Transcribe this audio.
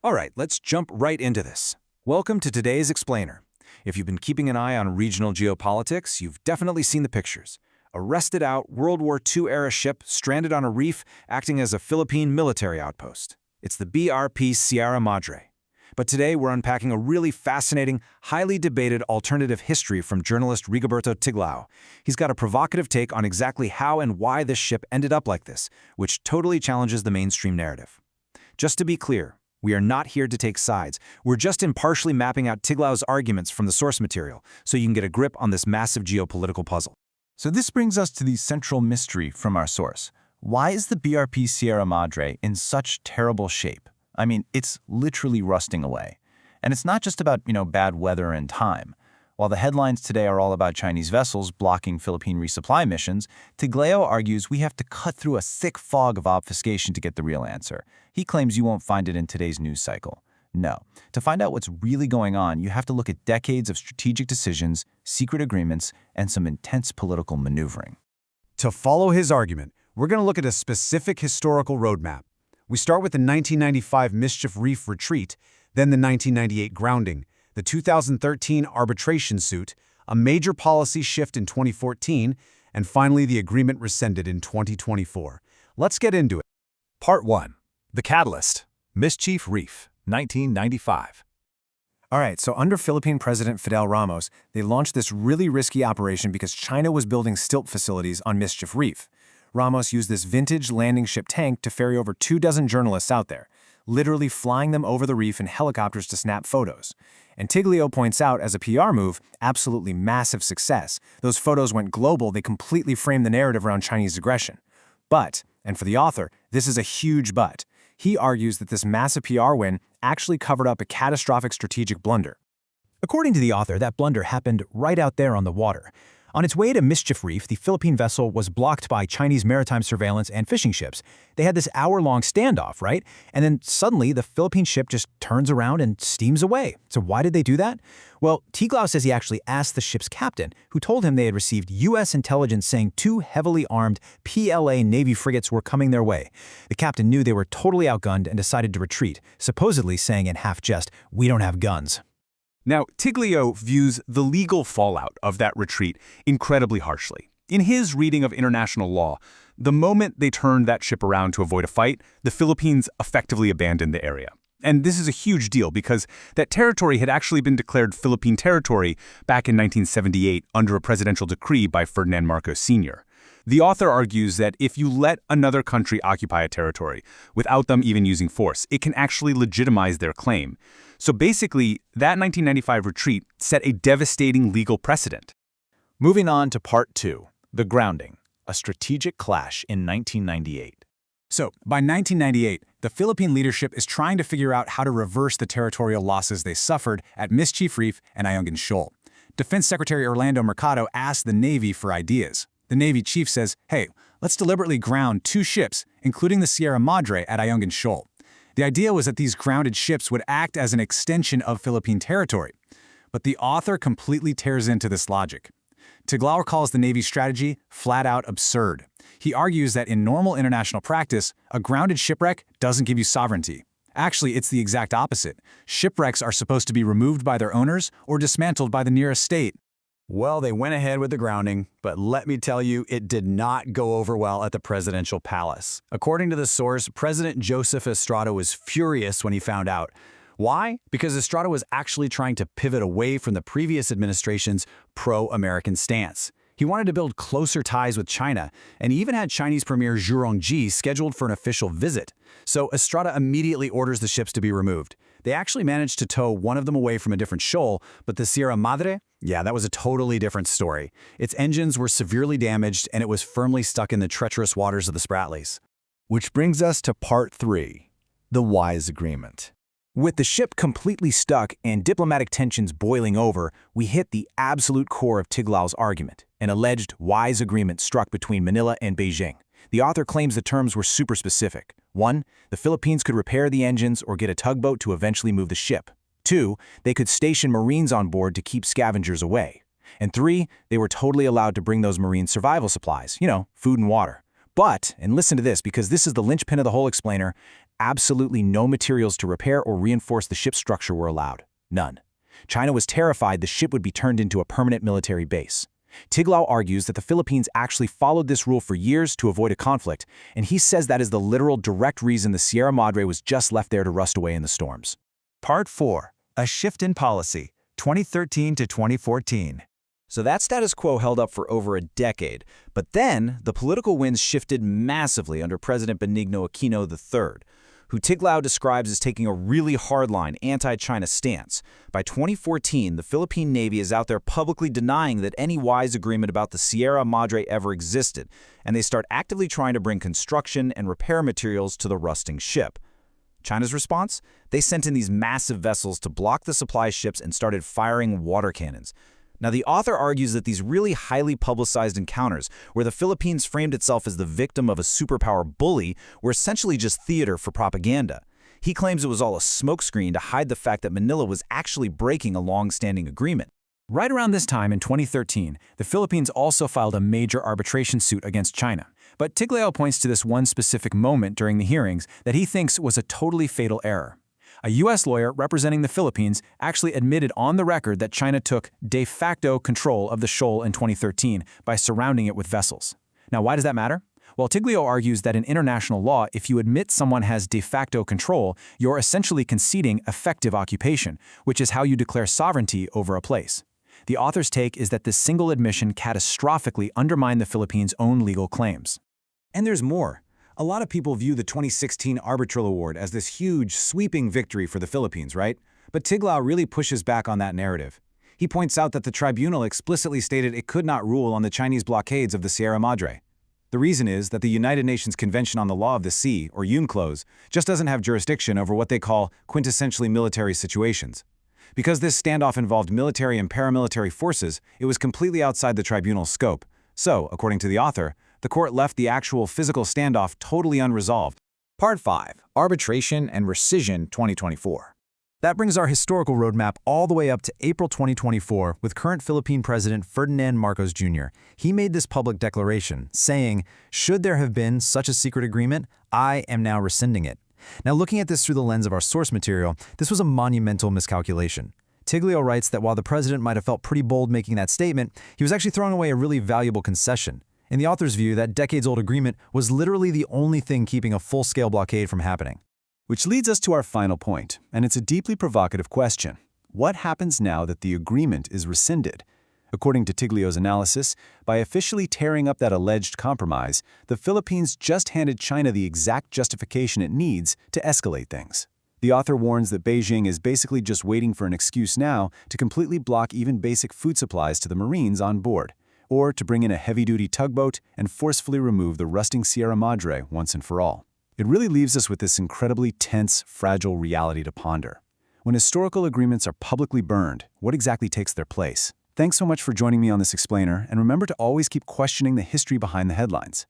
All right, let's jump right into this. Welcome to today's Explainer. If you've been keeping an eye on regional geopolitics, you've definitely seen the pictures. A rusted-out World War II-era ship stranded on a reef acting as a Philippine military outpost. It's the BRP Sierra Madre. But today we're unpacking a really fascinating, highly debated alternative history from journalist Rigoberto Tiglao. He's got a provocative take on exactly how and why this ship ended up like this, which totally challenges the mainstream narrative. Just to be clear, we are not here to take sides. We're just impartially mapping out Tiglao's arguments from the source material, so you can get a grip on this massive geopolitical puzzle. So this brings us to the central mystery from our source. Why is the BRP Sierra Madre in such terrible shape? I mean, it's literally rusting away. And it's not just about, bad weather and time. While the headlines today are all about Chinese vessels blocking Philippine resupply missions, Tiglao argues we have to cut through a thick fog of obfuscation to get the real answer. He claims you won't find it in today's news cycle. No. To find out what's really going on, you have to look at decades of strategic decisions, secret agreements, and some intense political maneuvering. To follow his argument, we're going to look at a specific historical roadmap. We start with the 1995 Mischief Reef retreat, then the 1998 grounding, the 2013 arbitration suit, a major policy shift in 2014, and finally the agreement rescinded in 2024. Let's get into it. Part 1. The Catalyst. Mischief Reef, 1995. All right, so under Philippine President Fidel Ramos, they launched this really risky operation because China was building stilt facilities on Mischief Reef. Ramos used this vintage landing ship tank to ferry over 24 journalists out there, literally flying them over the reef in helicopters to snap photos. And Tiglao points out, as a PR move, absolutely massive success. Those photos went global, they completely framed the narrative around Chinese aggression. But, and for the author, this is a huge but, he argues that this massive PR win actually covered up a catastrophic strategic blunder. According to the author, that blunder happened right out there on the water. On its way to Mischief Reef, the Philippine vessel was blocked by Chinese maritime surveillance and fishing ships. They had this hour-long standoff, right? And then suddenly the Philippine ship just turns around and steams away. So why did they do that? Well, Tiglao says he actually asked the ship's captain, who told him they had received U.S. intelligence saying 2 heavily armed PLA Navy frigates were coming their way. The captain knew they were totally outgunned and decided to retreat, supposedly saying in half jest, "We don't have guns." Now, Tiglao views the legal fallout of that retreat incredibly harshly. In his reading of international law, the moment they turned that ship around to avoid a fight, the Philippines effectively abandoned the area. And this is a huge deal because that territory had actually been declared Philippine territory back in 1978 under a presidential decree by Ferdinand Marcos Sr. The author argues that if you let another country occupy a territory without them even using force, it can actually legitimize their claim. So basically, that 1995 retreat set a devastating legal precedent. Moving on to Part 2. The Grounding. A strategic clash in 1998. So, by 1998, the Philippine leadership is trying to figure out how to reverse the territorial losses they suffered at Mischief Reef and Ayungin Shoal. Defense Secretary Orlando Mercado asked the Navy for ideas. The Navy chief says, hey, let's deliberately ground 2 ships, including the Sierra Madre at Ayungin Shoal. The idea was that these grounded ships would act as an extension of Philippine territory. But the author completely tears into this logic. Tiglao calls the Navy's strategy flat-out absurd. He argues that in normal international practice, a grounded shipwreck doesn't give you sovereignty. Actually, it's the exact opposite. Shipwrecks are supposed to be removed by their owners or dismantled by the nearest state. Well, they went ahead with the grounding, but let me tell you, it did not go over well at the presidential palace. According to the source, President Joseph Estrada was furious when he found out. Why? Because Estrada was actually trying to pivot away from the previous administration's pro-American stance. He wanted to build closer ties with China, and he even had Chinese Premier Zhu Rongji scheduled for an official visit. So Estrada immediately orders the ships to be removed. They actually managed to tow one of them away from a different shoal, but the Sierra Madre, yeah, that was a totally different story. Its engines were severely damaged, and it was firmly stuck in the treacherous waters of the Spratlys. Which brings us to Part 3. The Wise Agreement. With the ship completely stuck and diplomatic tensions boiling over, we hit the absolute core of Tiglao's argument, an alleged wise agreement struck between Manila and Beijing. The author claims the terms were super specific. 1. The Philippines could repair the engines or get a tugboat to eventually move the ship. 2. They could station Marines on board to keep scavengers away. And 3. They were totally allowed to bring those Marine survival supplies, food and water. But, and listen to this because this is the linchpin of the whole explainer, absolutely no materials to repair or reinforce the ship's structure were allowed. None. China was terrified the ship would be turned into a permanent military base. Tiglao argues that the Philippines actually followed this rule for years to avoid a conflict, and he says that is the literal direct reason the Sierra Madre was just left there to rust away in the storms. Part 4. A shift in policy, 2013 to 2014. So that status quo held up for over a decade, but then the political winds shifted massively under President Benigno Aquino III, who Tiglao describes as taking a really hardline anti-China stance. By 2014, the Philippine Navy is out there publicly denying that any wise agreement about the Sierra Madre ever existed, and they start actively trying to bring construction and repair materials to the rusting ship. China's response? They sent in these massive vessels to block the supply ships and started firing water cannons. Now, the author argues that these really highly publicized encounters, where the Philippines framed itself as the victim of a superpower bully, were essentially just theater for propaganda. He claims it was all a smokescreen to hide the fact that Manila was actually breaking a long-standing agreement. Right around this time in 2013, the Philippines also filed a major arbitration suit against China. But Tiglao points to this one specific moment during the hearings that he thinks was a totally fatal error. A U.S. lawyer representing the Philippines actually admitted on the record that China took de facto control of the shoal in 2013 by surrounding it with vessels. Now, why does that matter? Well, Tiglao argues that in international law, if you admit someone has de facto control, you're essentially conceding effective occupation, which is how you declare sovereignty over a place. The author's take is that this single admission catastrophically undermined the Philippines' own legal claims. And there's more. A lot of people view the 2016 arbitral award as this huge, sweeping victory for the Philippines, right? But Tiglao really pushes back on that narrative. He points out that the tribunal explicitly stated it could not rule on the Chinese blockades of the Sierra Madre. The reason is that the United Nations Convention on the Law of the Sea, or UNCLOS, just doesn't have jurisdiction over what they call quintessentially military situations. Because this standoff involved military and paramilitary forces, it was completely outside the tribunal's scope. So, according to the author, the court left the actual physical standoff totally unresolved. Part 5. Arbitration and Rescission 2024. That brings our historical roadmap all the way up to April 2024 with current Philippine President Ferdinand Marcos Jr. He made this public declaration, saying, "Should there have been such a secret agreement, I am now rescinding it." Now, looking at this through the lens of our source material, this was a monumental miscalculation. Tiglao writes that while the president might have felt pretty bold making that statement, he was actually throwing away a really valuable concession. In the author's view, that decades-old agreement was literally the only thing keeping a full-scale blockade from happening. Which leads us to our final point, and it's a deeply provocative question. What happens now that the agreement is rescinded? According to Tiglao's analysis, by officially tearing up that alleged compromise, the Philippines just handed China the exact justification it needs to escalate things. The author warns that Beijing is basically just waiting for an excuse now to completely block even basic food supplies to the Marines on board, or to bring in a heavy-duty tugboat and forcefully remove the rusting Sierra Madre once and for all. It really leaves us with this incredibly tense, fragile reality to ponder. When historical agreements are publicly burned, what exactly takes their place? Thanks so much for joining me on this explainer, and remember to always keep questioning the history behind the headlines.